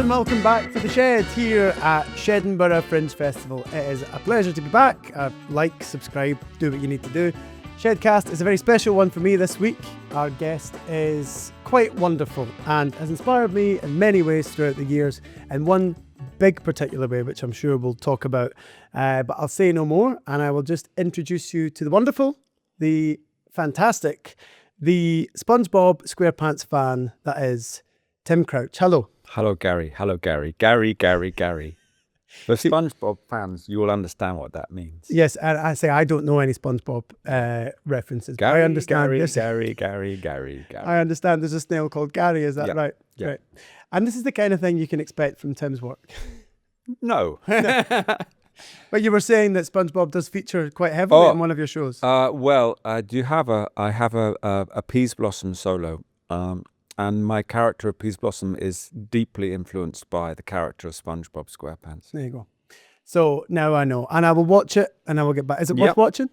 and welcome back to The Shed here at Shedinburgh Fringe Festival. It is a pleasure to be back. Like, subscribe, do what you need to do. SHEDCAST is a very special one for me this week. Our guest is quite wonderful and has inspired me in many ways throughout the years, in one big particular way, which I'm sure we'll talk about. But I'll say no more, and I will just introduce you to the wonderful, the fantastic, the SpongeBob SquarePants fan that is Tim Crouch. Hello. Hello, Gary. Hello, Gary. Gary. The SpongeBob fans, you will understand what that means. Yes, and I say I don't know any SpongeBob references. Gary, I understand. Gary. I understand there's a snail called Gary, is that right? Yeah. Right. And this is the kind of thing you can expect from Tim's work. No. But you were saying that SpongeBob does feature quite heavily in one of your shows. I have a Peas Blossom solo. And my character of Peas Blossom is deeply influenced by the character of SpongeBob SquarePants. There you go. So now I know. And I will watch it and I will get back. Is it worth watching?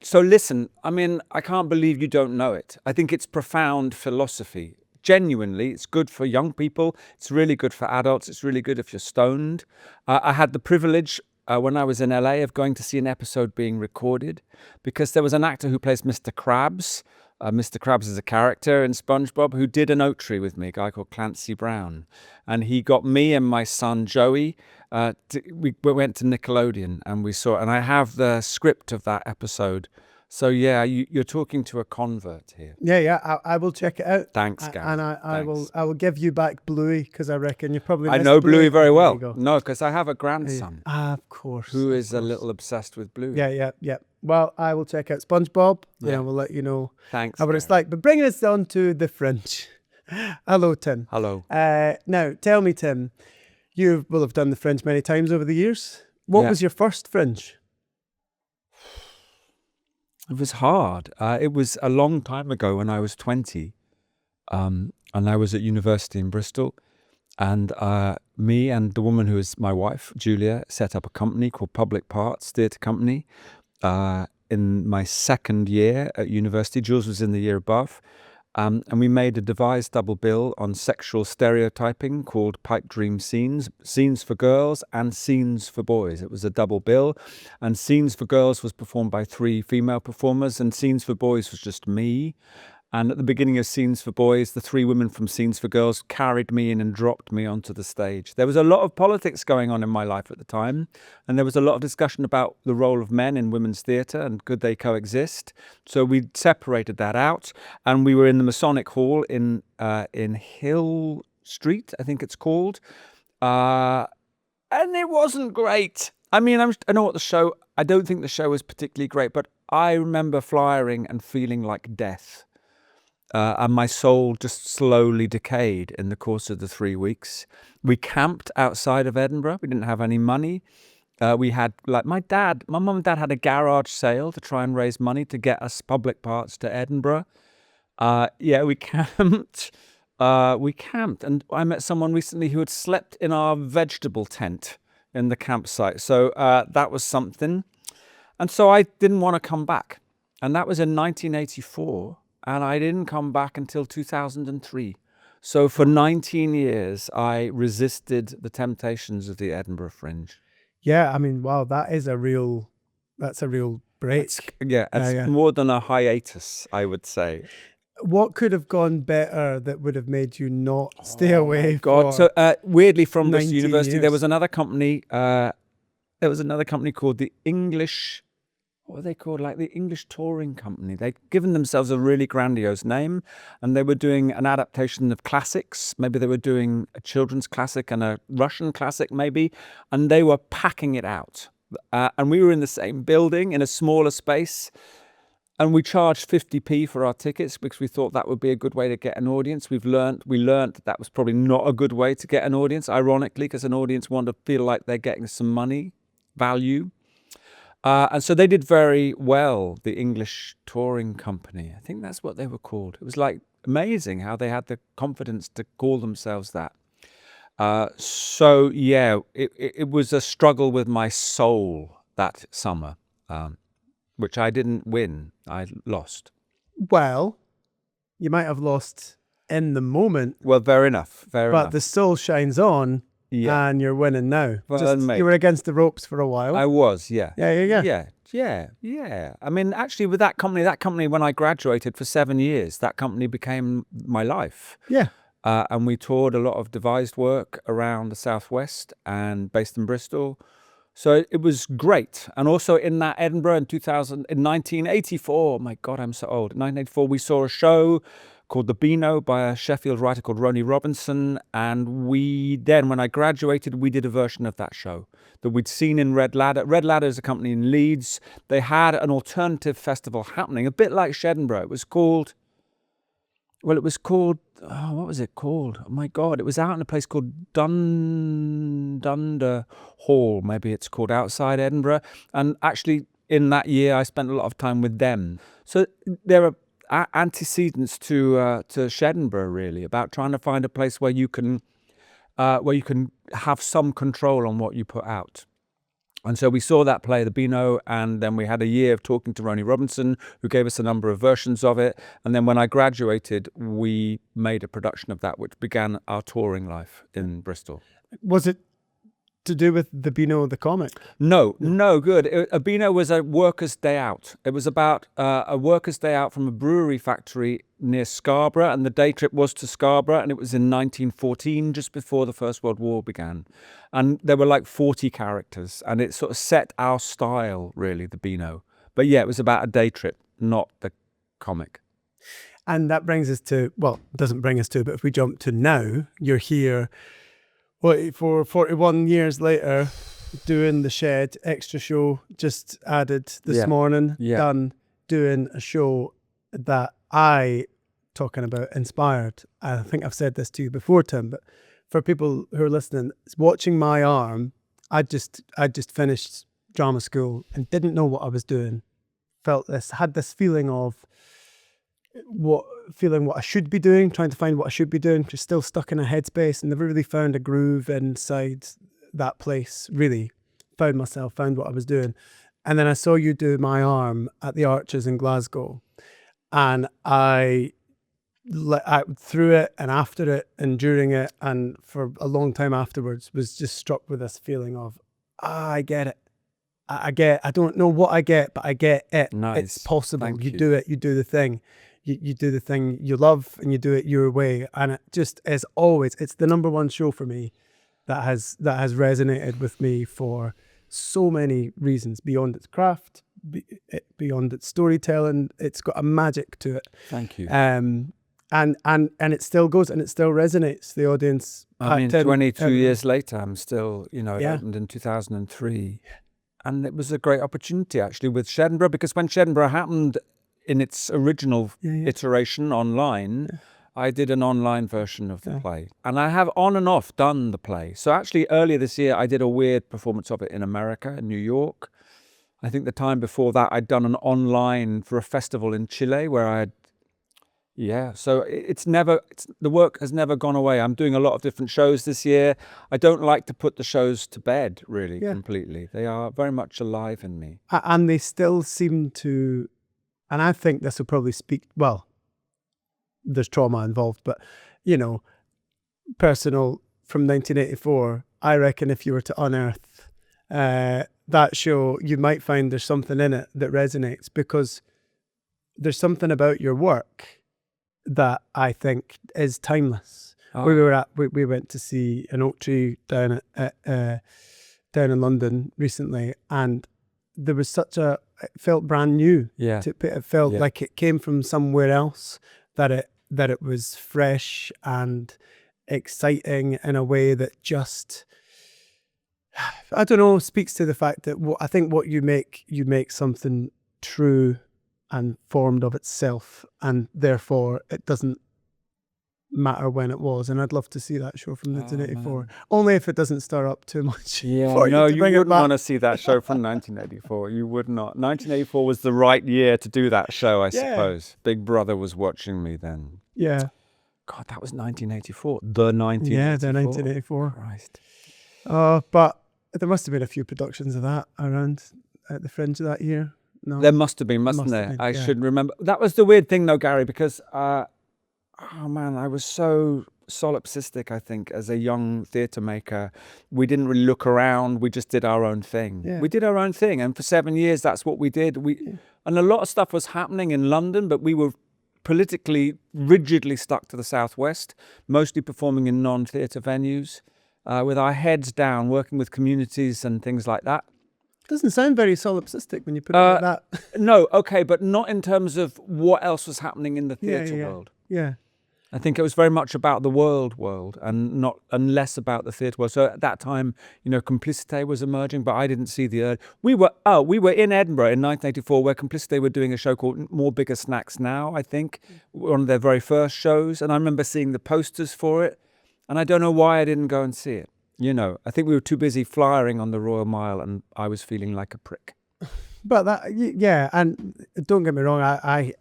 So listen, I mean, I can't believe you don't know it. I think it's profound philosophy. Genuinely, it's good for young people. It's really good for adults. It's really good if you're stoned. I had the privilege when I was in LA of going to see an episode being recorded because there was an actor who plays Mr. Krabs. Mr. Krabs is a character in SpongeBob who did an oak-tree with me, a guy called Clancy Brown. And he got me and my son Joey, we went to Nickelodeon and we saw, and I have the script of that episode. So yeah, you're talking to a convert here. Yeah, I will check it out. Thanks, Gary. And I will give you back Bluey because I reckon you probably I know Bluey very well. No, because I have a grandson. Of course. Who is a little obsessed with Bluey. Yeah. Well, I will check out SpongeBob and I will let you know what it's like. But bringing us on to the Fringe. Hello, Tim. Hello. Now, tell me, Tim, you will have done the Fringe many times over the years. What was your first Fringe? It was hard. It was a long time ago when I was 20 and I was at university in Bristol. And me and the woman who is my wife, Julia, set up a company called Public Parts Theatre Company. In my second year at university, Jules was in the year above, and we made a devised double bill on sexual stereotyping called Pipe Dream Scenes for girls and Scenes for boys. It was a double bill, and Scenes for girls was performed by 3 female performers, and Scenes for boys was just me. And at the beginning of Scenes for Boys, the 3 women from Scenes for Girls carried me in and dropped me onto the stage. There was a lot of politics going on in my life at the time, and there was a lot of discussion about the role of men in women's theatre and could they coexist. So we separated that out, and we were in the Masonic Hall in Hill Street, I think it's called, and it wasn't great. I mean, I don't think the show was particularly great, but I remember flyering and feeling like death. And my soul just slowly decayed in the course of the 3 weeks. We camped outside of Edinburgh. We didn't have any money. We had, like, my mum and dad had a garage sale to try and raise money to get us Public Parts to Edinburgh. We camped. And I met someone recently who had slept in our vegetable tent in the campsite. So that was something. And so I didn't want to come back. And that was in 1984. And I didn't come back until 2003. So for 19 years, I resisted the temptations of the Edinburgh Fringe. Yeah, I mean, wow, that's a real break. It's more than a hiatus, I would say. What could have gone better that would have made you not stay away? God, so weirdly from this 19 university, years. there was another company. There was another company called the English. What were they called? Like the English Touring Company. They'd given themselves a really grandiose name, and they were doing an adaptation of classics. Maybe they were doing a children's classic and a Russian classic, maybe, and they were packing it out. And we were in the same building in a smaller space, and we charged 50p for our tickets because we thought that would be a good way to get an audience. We learned that was probably not a good way to get an audience, ironically, because an audience wanted to feel like they're getting some money value. And so they did very well, the English Touring Company. I think that's what they were called. It was like amazing how they had the confidence to call themselves that. It was a struggle with my soul that summer, which I didn't win. I lost. Well, you might have lost in the moment, Well, fair enough. Fair but enough. the soul shines on Yeah. and you're winning now. Well, mate. You were against the ropes for a while. I was, yeah. Yeah. I mean, actually, with that company, when I graduated for 7 years, that company became my life. Yeah. And we toured a lot of devised work around the Southwest and based in Bristol. So it was great. And also in that Edinburgh in 1984, my God, I'm so old. In 1984, we saw a show called The Beano by a Sheffield writer called Ronnie Robinson. And when I graduated, we did a version of that show that we'd seen in Red Ladder. Red Ladder is a company in Leeds. They had an alternative festival happening, a bit like Shedinburgh. It was called, what was it called? Oh my God, it was out in a place called Dunder Hall, maybe it's called, outside Edinburgh. And actually, in that year, I spent a lot of time with them. So there are antecedents to Shedinburgh, really, about trying to find a place where you can have some control on what you put out. And so we saw that play, The Beano, and then we had a year of talking to Ronnie Robinson, who gave us a number of versions of it. And then when I graduated, we made a production of that, which began our touring life in Bristol. Was it to do with the Beano, the comic? No, good. A Beano was a worker's day out. It was about a worker's day out from a brewery factory near Scarborough, and the day trip was to Scarborough, and it was in 1914, just before the First World War began. And there were like 40 characters, and it sort of set our style, really, the Beano. But yeah, it was about a day trip, not the comic. And that brings us to, well, it doesn't bring us to, but if we jump to now, you're here, for 41 years later, doing the Shed extra show, just added this morning, done, doing a show that talking about inspired. I think I've said this to you before, Tim, but for people who are listening, watching my arm, I just finished drama school and didn't know what I was doing. Had this feeling of what I should be doing, trying to find what I should be doing, just still stuck in a headspace, and never really found a groove inside that place, really found what I was doing. And then I saw you do my arm at the Arches in Glasgow, and I through it and after it and during it and for a long time afterwards was just struck with this feeling of, I get it. I don't know what I get, but I get it. Nice. It's possible. Thank you do it. You do the thing. You do the thing you love, and you do it your way. And it just, as always, it's the number one show for me that has resonated with me for so many reasons, beyond its craft, beyond its storytelling. It's got a magic to it. Thank you. And it still goes, and it still resonates. The audience. I mean, 22 years later, I'm still, it opened in 2003. And it was a great opportunity, actually, with Shedinburgh, because when Shedinburgh happened in its original iteration online, I did an online version of the play. And I have on and off done the play. So actually, earlier this year, I did a weird performance of it in America, in New York. I think the time before that, I'd done an online for a festival in Chile where I had, so the work has never gone away. I'm doing a lot of different shows this year. I don't like to put the shows to bed, really, completely. They are very much alive in me. And they still seem to, and I think this will probably speak, well, there's trauma involved, but, personal from 1984, I reckon if you were to unearth that show, you might find there's something in it that resonates, because there's something about your work that I think is timeless. Oh. We went to see an oak tree down in London recently, and there was it felt brand new. Yeah. It felt like it came from somewhere else, that it was fresh and exciting in a way that just, I don't know, speaks to the fact that I think what you make something true and formed of itself, and therefore it doesn't matter when it was. And I'd love to see that show from 1984, only if it doesn't stir up too much. You wouldn't want to see that show from 1984. You would not. 1984 was the right year to do that show, I suppose. Big Brother was watching me then. Yeah. God, that was 1984. The 1984. Yeah, the 1984. Christ. But there must have been a few productions of that around at the Fringe that year. No. There must have been, mustn't there? I should remember. That was the weird thing, though, Gary, because oh man, I was so solipsistic, I think, as a young theatre maker. We didn't really look around. We just did our own thing. Yeah. We did our own thing. And for 7 years, that's what we did. And a lot of stuff was happening in London, but we were politically rigidly stuck to the Southwest, mostly performing in non-theatre venues, with our heads down, working with communities and things like that. Doesn't sound very solipsistic when you put it like that. No, okay, but not in terms of what else was happening in the theatre world. Yeah. I think it was very much about the world and less about the theatre world. So at that time, Complicité was emerging, but I didn't see the we were in Edinburgh in 1984, where Complicité were doing a show called More Bigger Snacks Now, I think, one of their very first shows, and I remember seeing the posters for it, and I don't know why I didn't go and see it. I think we were too busy flyering on the Royal Mile, and I was feeling like a prick. But and don't get me wrong,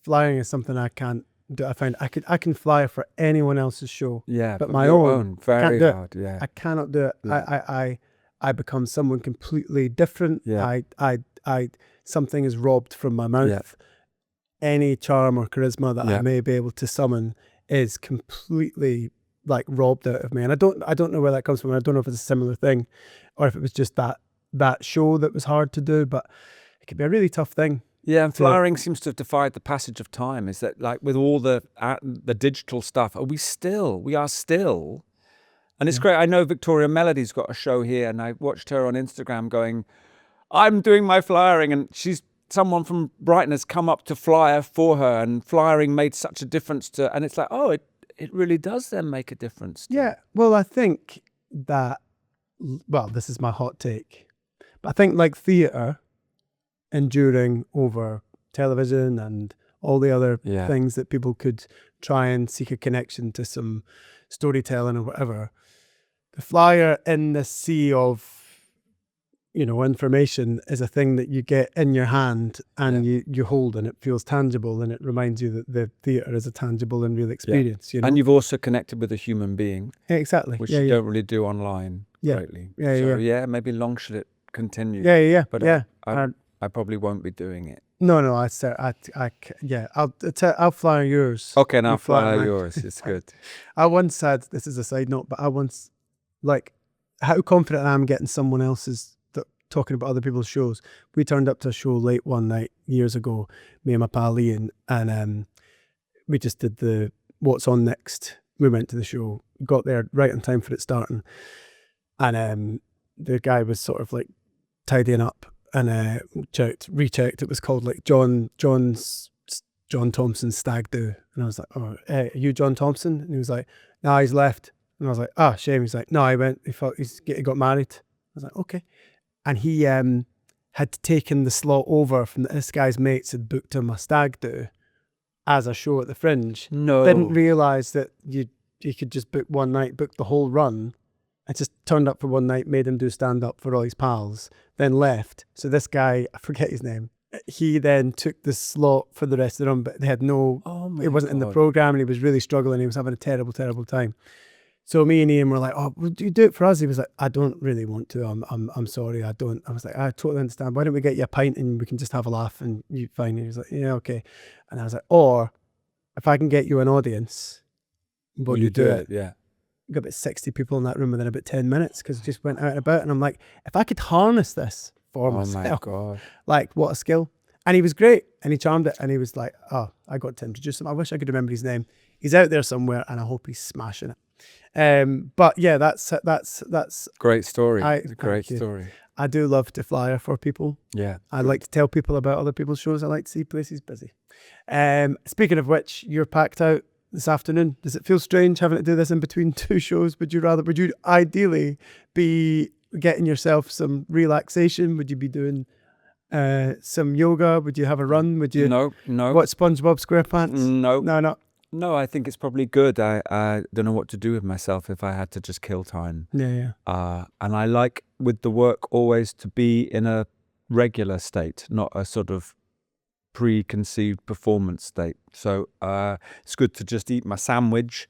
flying is something I can't do. I find I can fly for anyone else's show. Yeah, but my own very can't do hard. it. Yeah, I cannot do it. Yeah. I become someone completely different. Yeah. I something is robbed from my mouth. Yeah. Any charm or charisma that Yeah. I may be able to summon is completely robbed out of me, and I don't know where that comes from. I don't know if it's a similar thing, or if it was just that show that was hard to do, but it could be a really tough thing. Yeah, and flying seems to have defied the passage of time. Is that with all the digital stuff, we are still, and it's great. I know Victoria Melody's got a show here, and I watched her on Instagram going, I'm doing my flyering, and someone from Brighton has come up to flyer for her, and flyering made such a difference and it's like, oh, it really does then make a difference. Yeah, well, I think that, this is my hot take, but I think theatre enduring over television and all the other things that people could try and seek a connection to some storytelling or whatever, the flyer in the sea of information is a thing that you get in your hand and you hold, and it feels tangible, and it reminds you that the theatre is a tangible and real experience. And you've also connected with a human being. Exactly. Which you don't really do online greatly. Maybe long should it continue. But I probably won't be doing it. No, I'll flyer yours. Okay, now flyer yours. It's good. I once had, this is a side note, but I once, how confident I am getting someone else's talking about other people's shows. We turned up to a show late one night years ago, me and my pal Ian, and we just did the What's On Next. We went to the show, got there right on time for it starting, and the guy was sort of tidying up, and rechecked. It was called John Thompson's Stag Do, and I was like, oh, hey, are you John Thompson? And he was like, nah, he's left. And I was like, ah, shame. He's like, no, he got married. I was like, okay. And he had taken the slot over from this guy's mates had booked him a stag do as a show at the Fringe. No. Didn't realise that you could just book one night, book the whole run. I just turned up for one night, made him do stand-up for all his pals, then left. So this guy, I forget his name, he then took the slot for the rest of the run, but they had it wasn't in the programme, and he was really struggling. He was having a terrible, terrible time. So me and Ian were like, oh, would you do it for us? He was like, I don't really want to. I'm sorry, I don't. I was like, I totally understand. Why don't we get you a pint and we can just have a laugh and you fine? And he was like, yeah, okay. And I was like, or if I can get you an audience, will you do it? Yeah. We got about 60 people in that room within about 10 minutes because it just went out and about. And I'm like, if I could harness this for myself, oh my God. What a skill. And he was great and he charmed it. And he was like, oh, I got to introduce him. I wish I could remember his name. He's out there somewhere and I hope he's smashing it. But yeah, that's great story. Great story. I do love to flyer for people. Yeah. I like to tell people about other people's shows. I like to see places busy. Speaking of which, you're packed out this afternoon. Does it feel strange having to do this in between two shows? Would you ideally be getting yourself some relaxation? Would you be doing some yoga? Would you have a run? Would you No. What, SpongeBob SquarePants? No. No, I think it's probably good. I don't know what to do with myself if I had to just kill time. Yeah. And I like with the work always to be in a regular state, not a sort of preconceived performance state. So it's good to just eat my sandwich.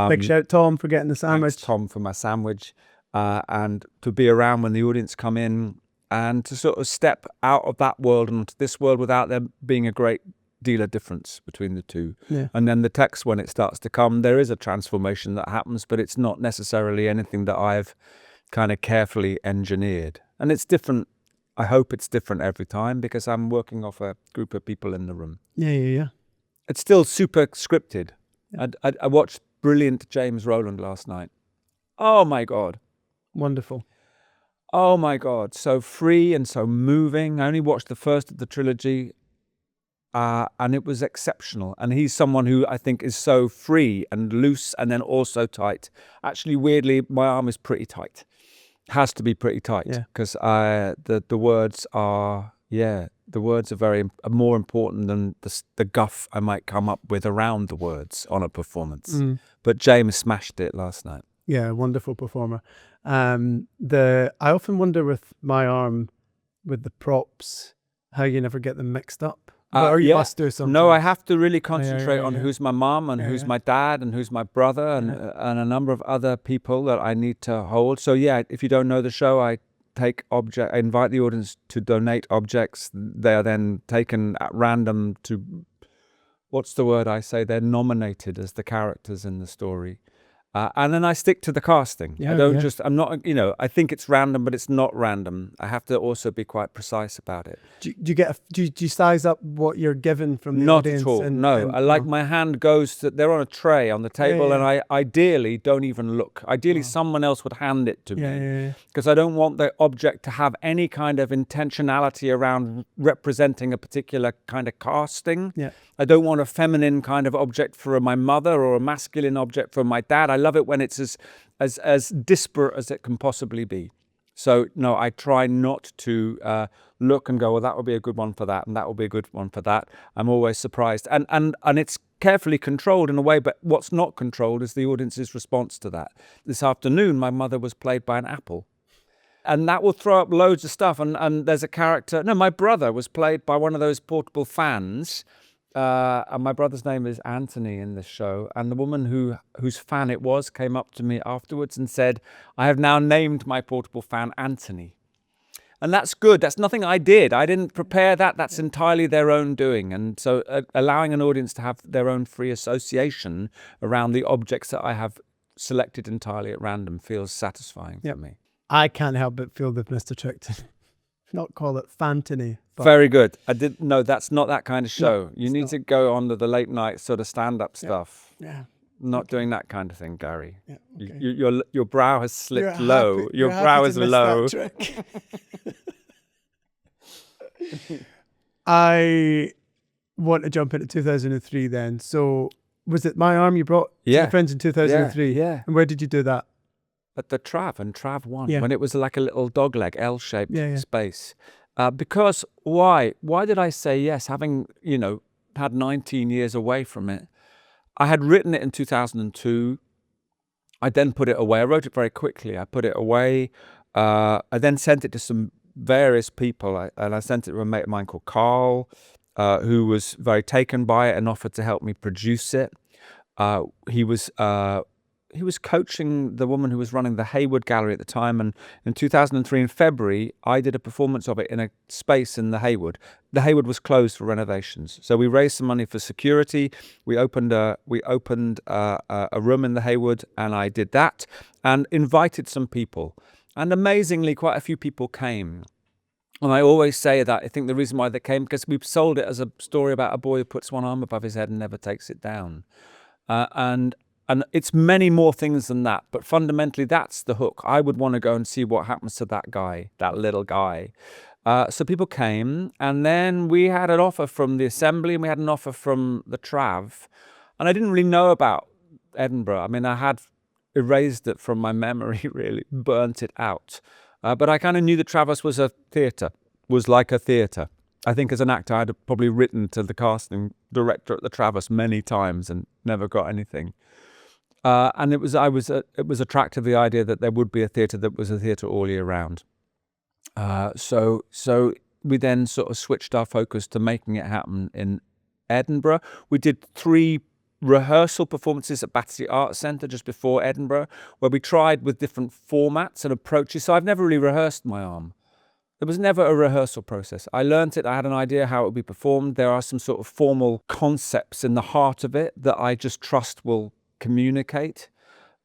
Big shout Tom for getting the sandwich. Thanks, Tom, for my sandwich. And to be around when the audience come in and to sort of step out of that world and into this world without there being a great deal a difference between the two. Yeah. And then the text, when it starts to come, there is a transformation that happens, but it's not necessarily anything that I've kind of carefully engineered. And it's different. I hope it's different every time because I'm working off a group of people in the room. Yeah. It's still super scripted. Yeah. I watched brilliant James Rowland last night. Oh my God. Wonderful. Oh my God. So free and so moving. I only watched the first of the trilogy and it was exceptional. And he's someone who I think is so free and loose and then also tight. Actually, weirdly, my arm is pretty tight. Has to be pretty tight because the words are, the words are more important than the guff I might come up with around the words on a performance. But James smashed it last night. Yeah, wonderful performer. I often wonder with my arm, with the props, how you never get them mixed up. Or you must do something. No, I have to really concentrate on who's my mom and who's my dad and who's my brother and a number of other people that I need to hold. So if you don't know the show, I invite the audience to donate objects. They are then taken at random to, what's the word I say? They're nominated as the characters in the story. And then I stick to the casting. I don't just, I'm not, I think it's random, but it's not random. I have to also be quite precise about it. Do you size up what you're given from the Not audience? at all, no. I like my hand goes to, they're on a tray on the table and I ideally don't even look. Ideally someone else would hand it to me. Because I don't want the object to have any kind of intentionality around representing a particular kind of casting. I don't want a feminine kind of object for my mother or a masculine object for my dad. I love it when it's as disparate as it can possibly be. So no, I try not to look and go, well, that would be a good one for that, and that will be a good one for that. I'm always surprised, and it's carefully controlled in a way. But what's not controlled is the audience's response to that. This afternoon, my mother was played by an apple. And that will throw up loads of stuff. And there's a character. No, my brother was played by one of those portable fans. And my brother's name is Anthony in this show. And the woman whose fan it was came up to me afterwards and said, I have now named my portable fan Anthony. And that's good. That's nothing I did. I didn't prepare that. That's entirely their own doing. And so allowing an audience to have their own free association around the objects that I have selected entirely at random feels satisfying for me. I can't help but feel they've missed a trick to not call it Fantony. Very good. I didn't know that's not that kind of show. You need to go on to the late night sort of stand-up stuff. Not doing that kind of thing, Gary. Your brow has slipped low. Your brow is low. I want to jump into 2003 then. So was it My Arm you brought to your friends in 2003? Yeah. And where did you do that? At the Trav and Trav 1, when it was like a little dogleg, L-shaped space. Because why? Why did I say yes, having, had 19 years away from it? I had written it in 2002. I then put it away. I wrote it very quickly. I put it away. I then sent it to some various people. I sent it to a mate of mine called Carl, who was very taken by it and offered to help me produce it. He was coaching the woman who was running the Hayward Gallery at the time, and in 2003, in February, I did a performance of it in a space in the Hayward. The Hayward was closed for renovations, so we raised some money for security. We opened a room in the Hayward, and I did that, and invited some people. And amazingly, quite a few people came. And I always say that I think the reason why they came, because we've sold it as a story about a boy who puts one arm above his head and never takes it down. And it's many more things than that, but fundamentally that's the hook. I would want to go and see what happens to that guy, that little guy. So people came, and then we had an offer from the Assembly, and we had an offer from the Trav. And I didn't really know about Edinburgh. I mean, I had erased it from my memory, really, burnt it out. But I kind of knew the Travis was a theatre, was like a theatre. I think as an actor, I'd have probably written to the casting director at the Travis many times and never got anything. And it was attractive, the idea that there would be a theatre that was a theatre all year round. So we then sort of switched our focus to making it happen in Edinburgh. We did 3 rehearsal performances at Battersea Arts Centre just before Edinburgh, where we tried with different formats and approaches. So I've never really rehearsed my arm. There was never a rehearsal process. I learnt it. I had an idea how it would be performed. There are some sort of formal concepts in the heart of it that I just trust will communicate.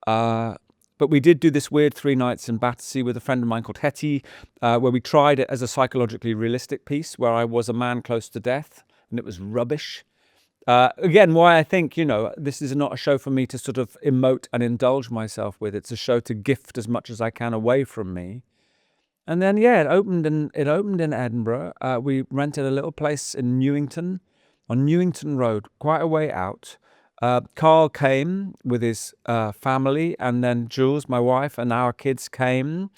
But we did do this weird 3 nights in Battersea with a friend of mine called Hetty, where we tried it as a psychologically realistic piece where I was a man close to death, and it was rubbish. Again, why I think, this is not a show for me to sort of emote and indulge myself with. It's a show to gift as much as I can away from me. And then, it opened in Edinburgh. We rented a little place in Newington, on Newington Road, quite a way out. Carl came with his family, and then Jules, my wife, and our kids came.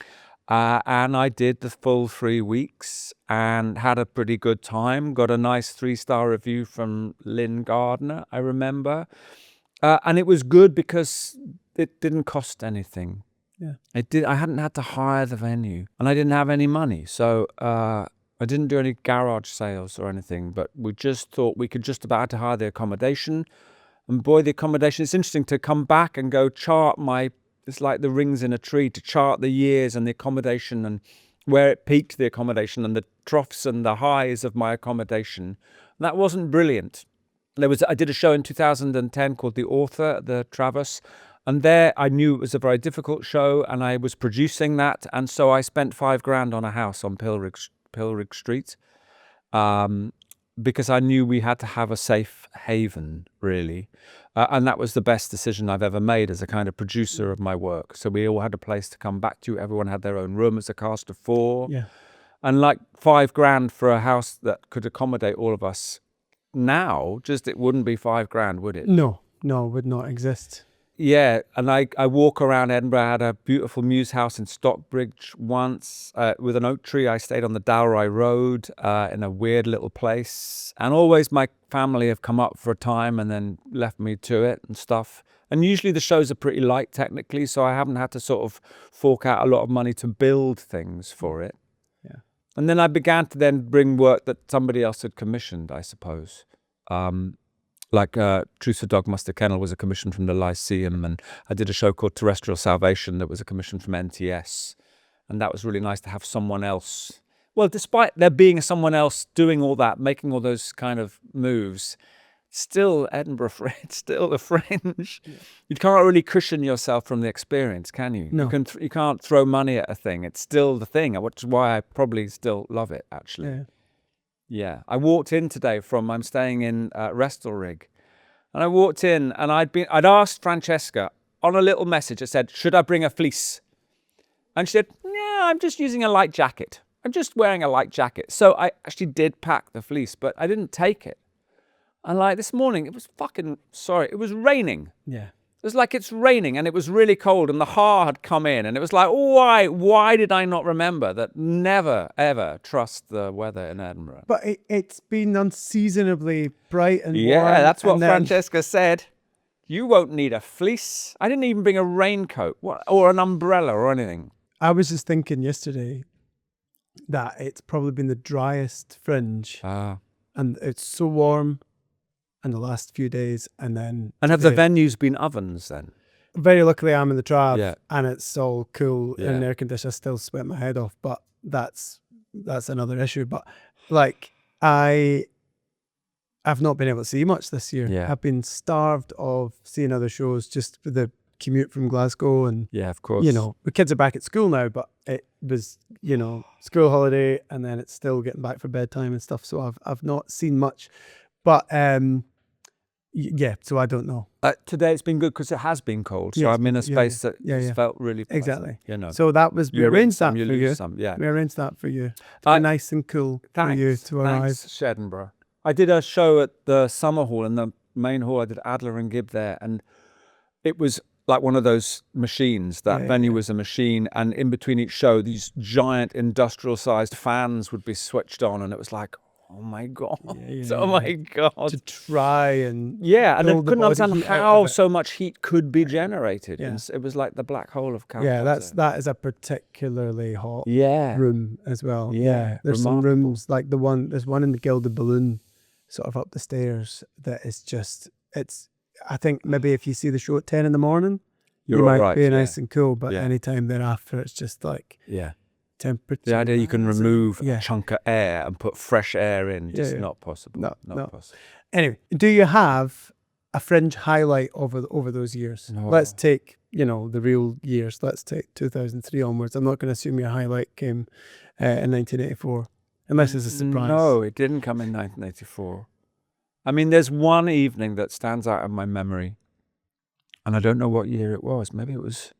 And I did the full 3 weeks and had a pretty good time. Got a nice 3-star review from Lynn Gardner, I remember. And it was good because it didn't cost anything. Yeah. I hadn't had to hire the venue, and I didn't have any money. So I didn't do any garage sales or anything, but we just thought we could just about to hire the accommodation. And boy, the accommodation, it's interesting to come back and go chart it's like the rings in a tree, to chart the years and the accommodation and where it peaked, the accommodation, and the troughs and the highs of my accommodation. And that wasn't brilliant. I did a show in 2010 called The Author at the Traverse. And there I knew it was a very difficult show, and I was producing that. And so I spent $5,000 on a house on Pilrig Street, because I knew we had to have a safe haven, really. And that was the best decision I've ever made as a kind of producer of my work. So we all had a place to come back to. Everyone had their own room as a cast of 4. Yeah. And like $5,000 for a house that could accommodate all of us now, it wouldn't be $5,000, would it? No, it would not exist. Yeah, and I walk around Edinburgh. I had a beautiful mews house in Stockbridge once with an oak tree. I stayed on the Dalry Road in a weird little place. And always my family have come up for a time and then left me to it and stuff. And usually the shows are pretty light technically, so I haven't had to sort of fork out a lot of money to build things for it. Yeah. And then I began to then bring work that somebody else had commissioned, I suppose. Like Truce for Dogmaster Kennel was a commission from the Lyceum, and I did a show called Terrestrial Salvation that was a commission from NTS, and that was really nice to have someone else. Well, despite there being someone else doing all that, making all those kind of moves, still Edinburgh Fringe, still the Fringe. Yeah. You can't really cushion yourself from the experience, can you? No. You can't throw money at a thing. It's still the thing, which is why I probably still love it, actually. Yeah. Yeah, I walked in today I'm staying in Restalrig, and I walked in and I'd asked Francesca on a little message. I said, should I bring a fleece? And she said, no, I'm just using a light jacket. I'm just wearing a light jacket. So I actually did pack the fleece, but I didn't take it. And like this morning, it was it was raining. Yeah. It was like it's raining and it was really cold and the Ha had come in and it was like, why did I not remember that never, ever trust the weather in Edinburgh? But it's been unseasonably bright and warm. Yeah, that's what Francesca said. You won't need a fleece. I didn't even bring a raincoat or an umbrella or anything. I was just thinking yesterday that it's probably been the driest Fringe. And it's so warm in the last few days, and have the venues been ovens then? Very luckily I'm in the Trav, yeah. And it's all cool and air conditioned. I still sweat my head off, but that's another issue. But like I've not been able to see much this year. Yeah. I've been starved of seeing other shows just for the commute from Glasgow, and yeah, of course, the kids are back at school now, but it was school holiday and then it's still getting back for bedtime and stuff, so I've not seen much, but yeah, so I don't know. Today it's been good because it has been cold, so I'm in a space that felt really pleasant, exactly. So that was we arranged that for you. We arranged that for you. Nice and cool for you to arrive. Thanks, Shedinburgh. I did a show at the Summer Hall, in the main hall. I did Adler and Gibb there, and it was like one of those machines. That venue was a machine, and in between each show, these giant industrial-sized fans would be switched on, and it was like, oh my God, oh my God. To try and and I couldn't understand how so much heat could be generated. Yeah. It was like the black hole of Calcutta. Yeah, that is a particularly hot room as well. Yeah, there's some rooms like there's one in the Gilded Balloon, sort of up the stairs, that is just, I think maybe if you see the show at 10 in the morning, you might be nice and cool, but anytime thereafter, it's just like temperature. The idea you can remove Yeah. a chunk of air and put fresh air in, just Yeah. not possible. No. Not possible. Anyway, do you have a Fringe highlight over those years? No. Let's take, the real years. Let's take 2003 onwards. I'm not going to assume your highlight came in 1984, unless it's a surprise. No, it didn't come in 1984. I mean, there's one evening that stands out in my memory, and I don't know what year it was. Maybe it was,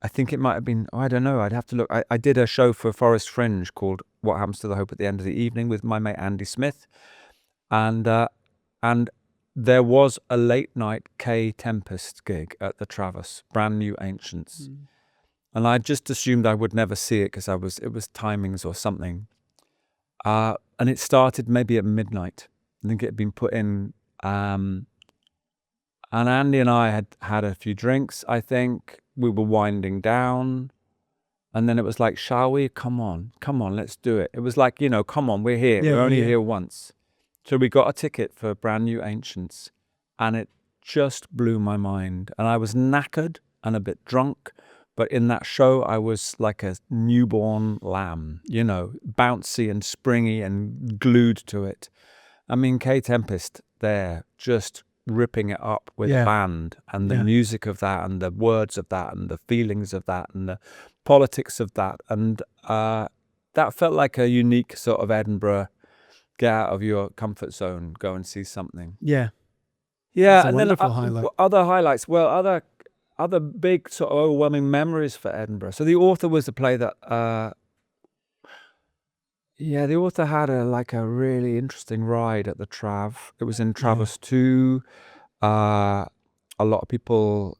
I think it might have been, I don't know, I'd have to look. I did a show for Forest Fringe called What Happens to the Hope at the End of the Evening with my mate Andy Smith. And there was a late night K Tempest gig at the Travis, brand new Ancients. And I just assumed I would never see it because it was timings or something. And it started maybe at midnight. I think it had been put in, and Andy and I had a few drinks, I think. We were winding down. And then it was like, shall we? Come on, let's do it. It was like, come on, we're here. Yeah, we're only yeah. here once. So we got a ticket for brand new Ancients, and it just blew my mind. And I was knackered and a bit drunk, but in that show, I was like a newborn lamb, bouncy and springy and glued to it. I mean, K Tempest there, just ripping it up with band and the music of that and the words of that and the feelings of that and the politics of that. And that felt like a unique sort of Edinburgh, get out of your comfort zone, go and see something. Yeah. Yeah, It's a wonderful highlight. Other highlights. Well, other big sort of overwhelming memories for Edinburgh. So the author was a play that, the author had a really interesting ride at the Trav. It was in Travis 2. A lot of people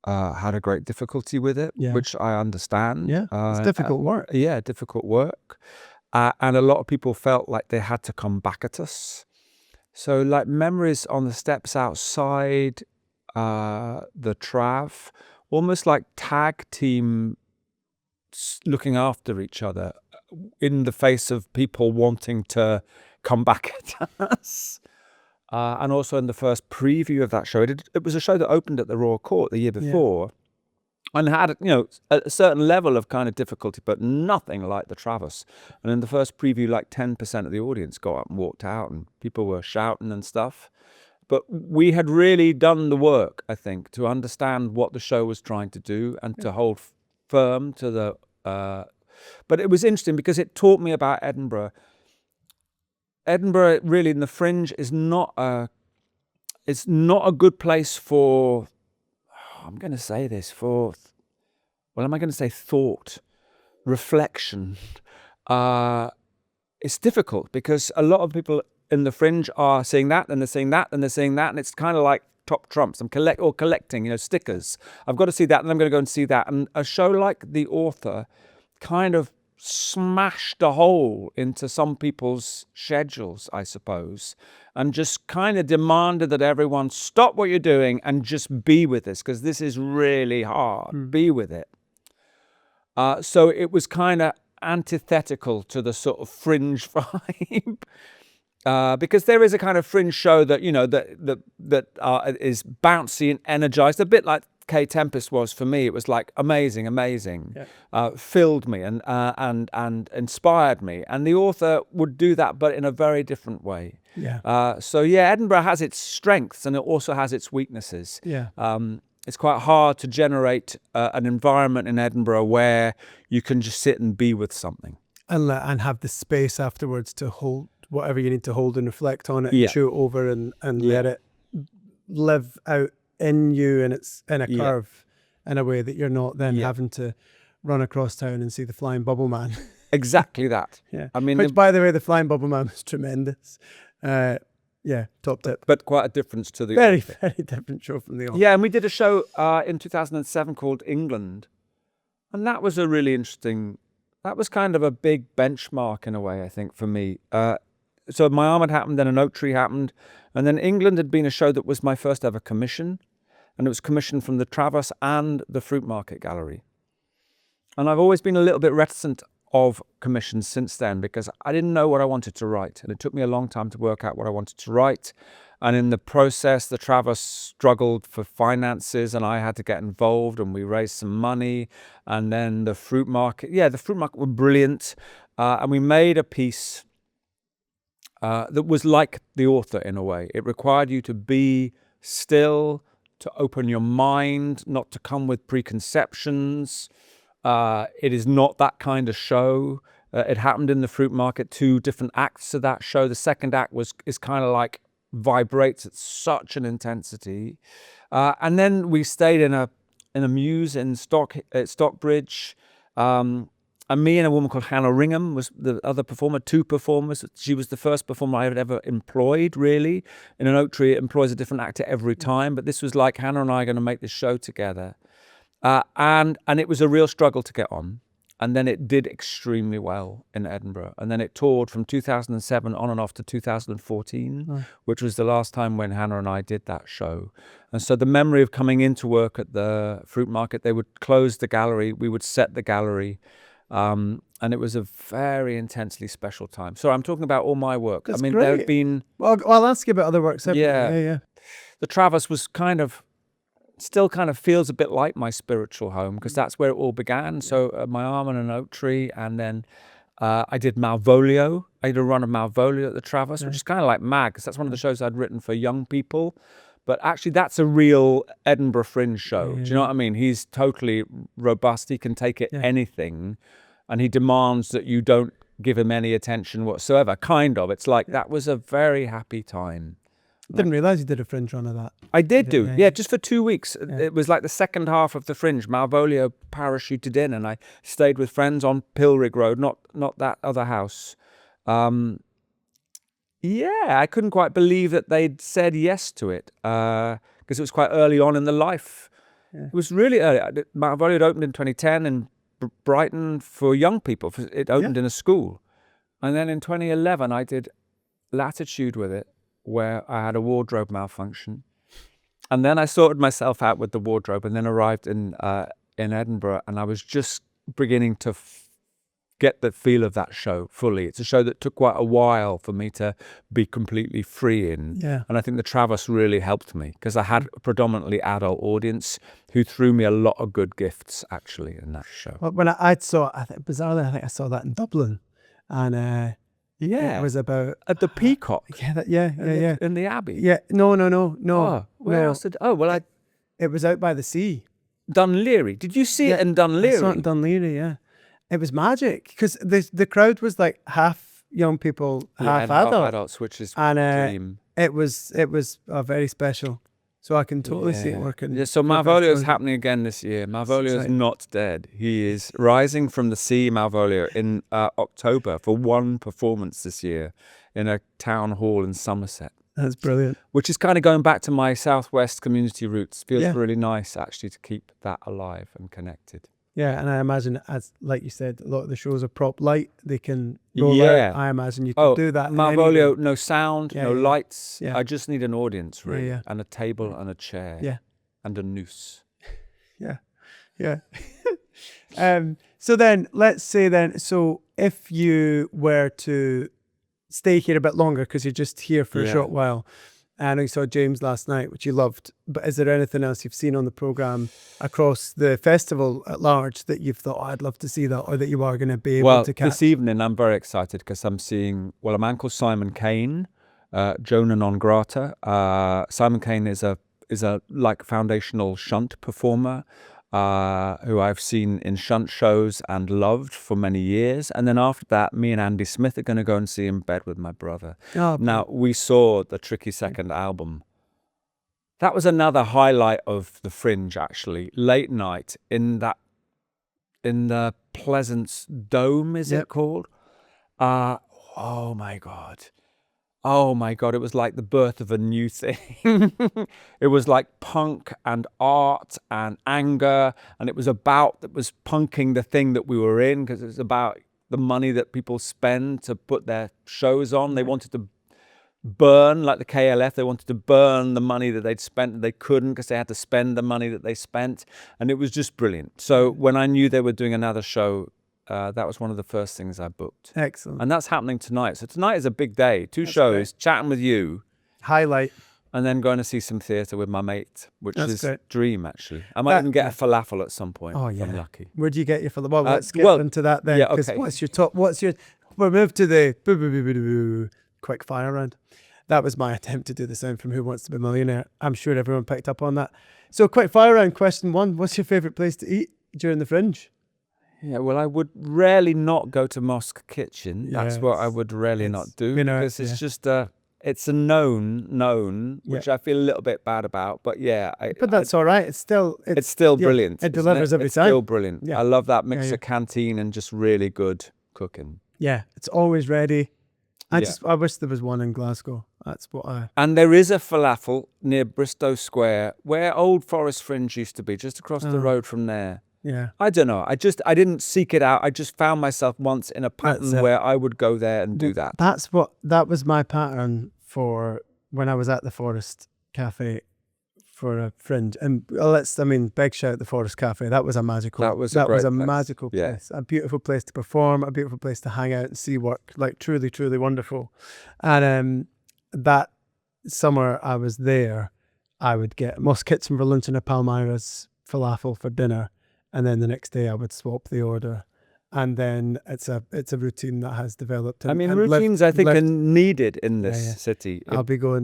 had a great difficulty with it, which I understand. Yeah, it's difficult work. Difficult work. And a lot of people felt like they had to come back at us. So like memories on the steps outside the Trav, almost like tag team looking after each other in the face of people wanting to come back at us. And also in the first preview of that show, it was a show that opened at the Royal Court the year before. And had, a certain level of kind of difficulty, but nothing like the Travis. And in the first preview, like 10% of the audience got up and walked out, and people were shouting and stuff. But we had really done the work, I think, to understand what the show was trying to do and to hold firm to the... But it was interesting because it taught me about Edinburgh. Edinburgh, really, in the Fringe, is not a good place for... I'm going to say this thought, reflection. It's difficult because a lot of people in the Fringe are seeing that and they're seeing that and they're seeing that, and it's kind of like top trumps. I'm collecting, stickers. I've got to see that and I'm going to go and see that. And a show like The Author kind of smashed a hole into some people's schedules, I suppose, and just kind of demanded that everyone stop what you're doing and just be with this, because this is really hard. Be with it. So it was kind of antithetical to the sort of Fringe vibe, because there is a kind of Fringe show that that is bouncy and energized, a bit like K Tempest was for me. It was like amazing, filled me and inspired me. And The Author would do that, but in a very different way. Edinburgh has its strengths and it also has its weaknesses. It's quite hard to generate an environment in Edinburgh where you can just sit and be with something and have the space afterwards to hold whatever you need to hold and reflect on it, and chew it over and let it live out in you, and it's in a curve in a way that you're not then having to run across town and see the Flying Bubble Man. Exactly that. I mean, which, by the way, the Flying Bubble Man was tremendous. Top tip. But quite a difference to the very different show from The Author. Yeah, and we did a show in 2007 called England, and that was a really interesting. That was kind of a big benchmark in a way, I think, for me. So My Arm had happened, then An Oak Tree happened, and then England had been a show that was my first ever commission. And it was commissioned from the Traverse and the Fruit Market Gallery. And I've always been a little bit reticent of commissions since then because I didn't know what I wanted to write. And it took me a long time to work out what I wanted to write. And in the process, the Travers struggled for finances, and I had to get involved, and we raised some money. And then the fruit market, the fruit market were brilliant. And we made a piece that was like the author in a way. It required you to be still, to open your mind, not to come with preconceptions. It is not that kind of show. It happened in the fruit market, 2 different acts of that show. The second act is kind of like vibrates at such an intensity. And then we stayed in a muse in Stockbridge. And me and a woman called Hannah Ringham was the other performer, 2 performers. She was the first performer I had ever employed, really. In an Oak Tree, it employs a different actor every time. But this was like Hannah and I are going to make this show together. And it was a real struggle to get on. And then it did extremely well in Edinburgh. And then it toured from 2007 on and off to 2014, which was the last time when Hannah and I did that show. And so the memory of coming into work at the fruit market, they would close the gallery, we would set the gallery. And it was a very intensely special time. So I'm talking about all my work. That's great. There have been... Well, I'll ask you about other works. Yeah. The Travers was still kind of feels a bit like my spiritual home, because that's where it all began. So my arm and an Oak Tree, and then I did Malvolio. I did a run of Malvolio at the Travers, which is kind of like Mag, because that's one of the shows I'd written for young people. But actually, that's a real Edinburgh Fringe show. Do you know what I mean? He's totally robust. He can take it anything, and he demands that you don't give him any attention whatsoever. Kind of. It's like that was a very happy time. Didn't realise you did a Fringe run of that. I did do, just for 2 weeks. It was like the second half of the Fringe. Malvolio parachuted in, and I stayed with friends on Pilrig Road, not that other house. I couldn't quite believe that they'd said yes to it, because it was quite early on in the life. It was really early. Malvolio had opened in 2010 in Brighton for young people. It opened in a school. And then in 2011, I did Latitude with it, where I had a wardrobe malfunction. And then I sorted myself out with the wardrobe, and then arrived in Edinburgh, and I was just beginning to get the feel of that show fully. It's a show that took quite a while for me to be completely free in. And I think the Travers really helped me, because I had a predominantly adult audience who threw me a lot of good gifts, actually, in that show. Well, when bizarrely, I think I saw that in Dublin. And it was about at the Peacock. In the Abbey. No. Where else did? It was out by the sea. Dunleary. Did you see it in Dunleary? I saw it in Dunleary. Yeah, it was magic, because the crowd was like half young people, half adults, which is dream. It was very special. So I can totally see it working. Yeah, so Malvolio is happening again this year. Malvolio is not dead. He is rising from the sea, Malvolio, in October for 1 performance this year in a town hall in Somerset. That's brilliant. Which is kind of going back to my Southwest community roots. Feels really nice, actually, to keep that alive and connected. Yeah, and I imagine, as like you said, a lot of the shows are prop light. They can roll out. I imagine you can do that. Malvolio, no sound, no lights. I just need an audience, really, and a table and a chair, and a noose. So then, let's say so if you were to stay here a bit longer, because you're just here for a short while. I know you saw James last night, which you loved, but is there anything else you've seen on the programme across the festival at large that you've thought, I'd love to see that, or that you are going to be able to catch? This evening I'm very excited, because I'm seeing, a man called Simon Kane, Jonah Non Grata. Simon Kane is a like foundational shunt performer, who I've seen in shunt shows and loved for many years. And then after that, me and Andy Smith are going to go and see In Bed with My Brother. Now, we saw the Tricky Second album. That was another highlight of the Fringe, actually. Late night in the Pleasance Dome, is it called? Oh my God. It was like the birth of a new thing. It was like punk and art and anger, and it was punking the thing that we were in, because it was about the money that people spend to put their shows on. They wanted to burn, like the KLF, they wanted to burn the money that they'd spent, and they couldn't, because they had to spend the money that they spent, and it was just brilliant. So when I knew they were doing another show, that was one of the first things I booked. Excellent. And that's happening tonight. So tonight is a big day. Two shows, chatting with you. Highlight. and then going to see some theatre with my mate, which That's is great. dream, actually. I might even get a falafel at some point Oh, if I'm yeah. lucky. Where do you get your falafel? Well, let's get into that then. Yeah, 'cause okay. We'll move to the quick fire round. That was my attempt to do the sound from Who Wants to Be a Millionaire. I'm sure everyone picked up on that. So quick fire round, question 1. What's your favourite place to eat during the Fringe? Yeah, well, I would rarely not go to Mosque Kitchen. That's what I would rarely not do, because it's just it's a known, which I feel a little bit bad about. But yeah, but that's all right. It's still brilliant. It delivers every time. It's still brilliant. Yeah. I love that mix of canteen and just really good cooking. Yeah, it's always ready. I wish there was one in Glasgow. That's what I. And there is a falafel near Bristow Square, where Old Forest Fringe used to be, just across the road from there. Yeah. I don't know. I didn't seek it out. I just found myself once in a pattern where I would go there and do that. That was my pattern for when I was at the Forest Cafe for a Fringe. And big shout the Forest Cafe. That was a magical. That was a magical place. A beautiful place to perform. A beautiful place to hang out and see work. Like truly, truly wonderful. And that summer I was there, I would get Mosque Kitchen for lunch and a Palmyra's falafel for dinner. And then the next day I would swap the order. And then it's a routine that has developed. Routines I think are needed in this city. I'll be going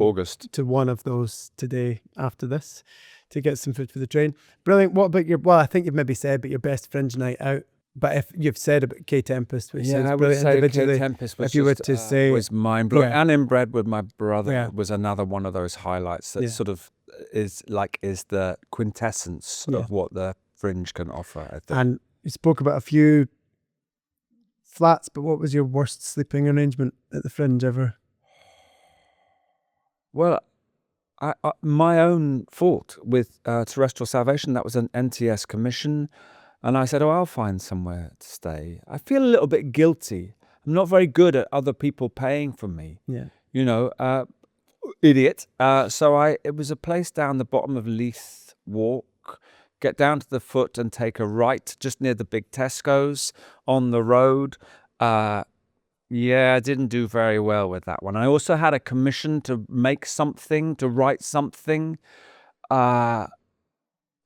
to one of those today after this to get some food for the train. Brilliant. What about I think you've maybe said, but your best Fringe night out. But if you've said about K Tempest, which sounds brilliant individually, K Tempest was if you were to say was mind blowing, and Inbred with my brother was another one of those highlights that sort of is the quintessence of what the Fringe can offer, I think. And you spoke about a few flats, but what was your worst sleeping arrangement at the Fringe ever? Well, my own fault with Terrestrial Salvation. That was an NTS commission. And I said, I'll find somewhere to stay. I feel a little bit guilty. I'm not very good at other people paying for me. Yeah. Idiot. It was a place down the bottom of Leith Walk. Get down to the foot and take a right just near the big Tesco's on the road. I didn't do very well with that one. I also had a commission to write something.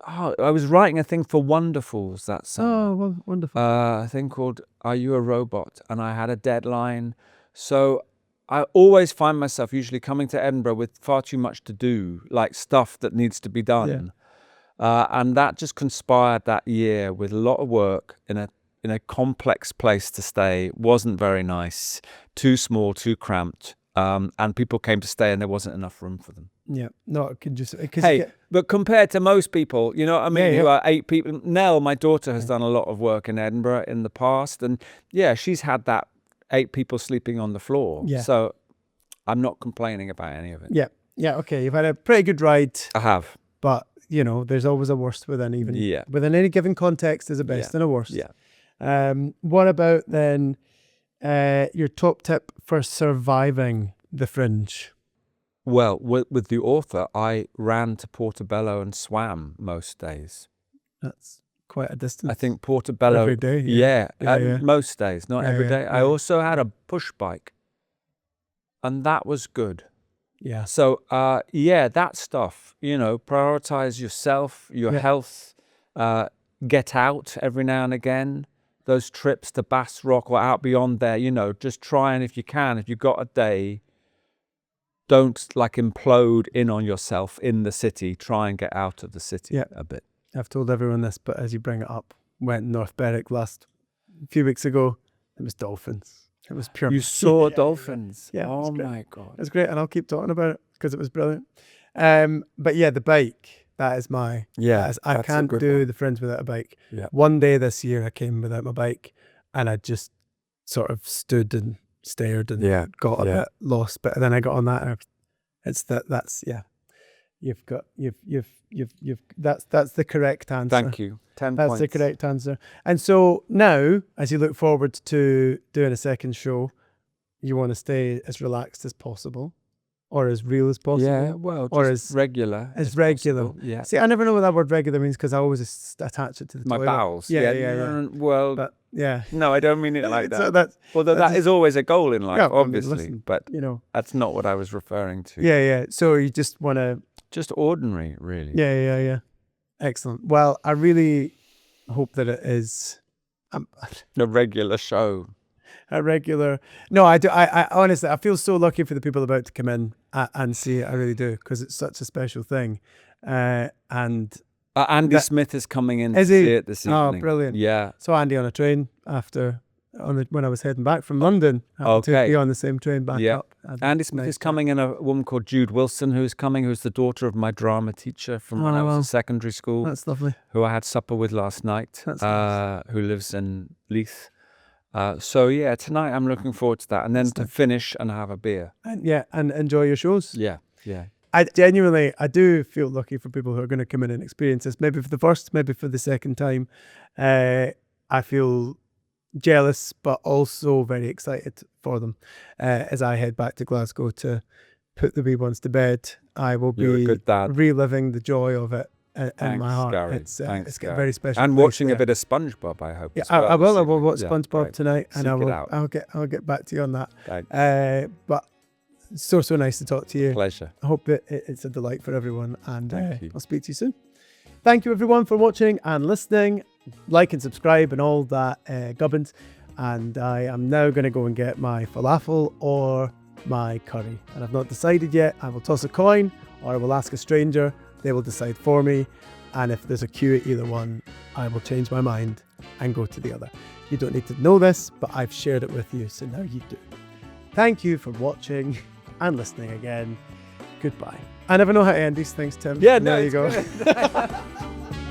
I was writing a thing for Wonderfuls that summer. Oh, well, wonderful. A thing called Are You a Robot? And I had a deadline. So I always find myself usually coming to Edinburgh with far too much to do, like stuff that needs to be done. And that just conspired that year with a lot of work in a complex place to stay. Wasn't very nice, too small, too cramped. And people came to stay and there wasn't enough room for them. Yeah, no, it could just... But compared to most people, you know what I mean, who are 8 people... Nell, my daughter, has done a lot of work in Edinburgh in the past. And she's had that 8 people sleeping on the floor. Yeah. So I'm not complaining about any of it. Yeah, okay. You've had a pretty good ride. I have. But, there's always a worst within any given context. There's a best and a worst. Yeah. What about then your top tip for surviving the Fringe? Well, with the author, I ran to Portobello and swam most days. That's quite a distance. I think Portobello... Every day? Most days, not every day. I also had a push bike, and that was good. Yeah. So, that stuff, prioritize yourself, your health, get out every now and again. Those trips to Bass Rock or out beyond there, just try, and if you can, if you've got a day, don't implode in on yourself in the city. Try and get out of the city a bit. I've told everyone this, but as you bring it up, went North Berwick a few weeks ago. It was dolphins. It was pure. You saw dolphins? Yeah. Oh my God. It's great, and I'll keep talking about it because it was brilliant. But the bike. That is my... I can't do the Fringe without a bike. Yeah. One day this year I came without my bike and I just sort of stood and stared and got a bit lost. But then I got on that and that's the correct answer. Thank you. 10 points. That's the correct answer. And so now, as you look forward to doing a second show, you want to stay as relaxed as possible. or as real as possible. Yeah, well, just or as regular. as regular. possible. Yeah. See, I never know what that word regular means because I always attach it to the My toilet. bowels. Yeah. Well, But yeah. no, I don't mean it like that. So that's, Although that's that is always a goal in life, Yeah, I mean, obviously, listen, but you know. that's not what I was referring to. Yeah. So you just want to. Just ordinary, really. Yeah. Excellent. Well, I really hope that it is A regular show. a regular. No, I do. I honestly, I feel so lucky for the people about to come in and see it. I really do, because it's such a special thing. And Andy That- Smith is coming in Is to he? see it this evening. Oh, brilliant. Yeah. saw Andy on a train when I was heading back from London. Happened to Okay. be on the same train back Yeah. up. Andy Smith is coming, and a woman called Jude Wilson who's coming, who's the daughter of my drama teacher from when I was wow. at secondary school, That's lovely. who I had supper with last night, That's nice. who lives in Leith. So yeah, tonight I'm looking forward to that, and then to finish and have a beer. And enjoy your shows. Yeah. I do feel lucky for people who are going to come in and experience this, maybe for the first, maybe for the second time. I feel jealous, but also very excited for them. As I head back to Glasgow to put the wee ones to bed, I will You're a be good dad. reliving the joy of it in Thanks, my heart. Gary. It's Thanks, got a Gary. very special. And place watching a there. bit of SpongeBob, I hope. Yeah, as well I will. this I will evening. watch Yeah, SpongeBob great. tonight, and Seek it out. I'll get back to you on that. Thanks. But so nice to talk to you. Pleasure. I hope it's a delight for everyone, and Thank you. I'll speak to you soon. Thank you everyone for watching and listening. Like and subscribe and all that gubbins. And I am now going to go and get my falafel or my curry. And I've not decided yet. I will toss a coin, or I will ask a stranger. They will decide for me. And if there's a queue at either one, I will change my mind and go to the other. You don't need to know this, but I've shared it with you, so now you do. Thank you for watching and listening again. Goodbye. I never know how to end these things, Tim. Yeah, there no, you go. it's good.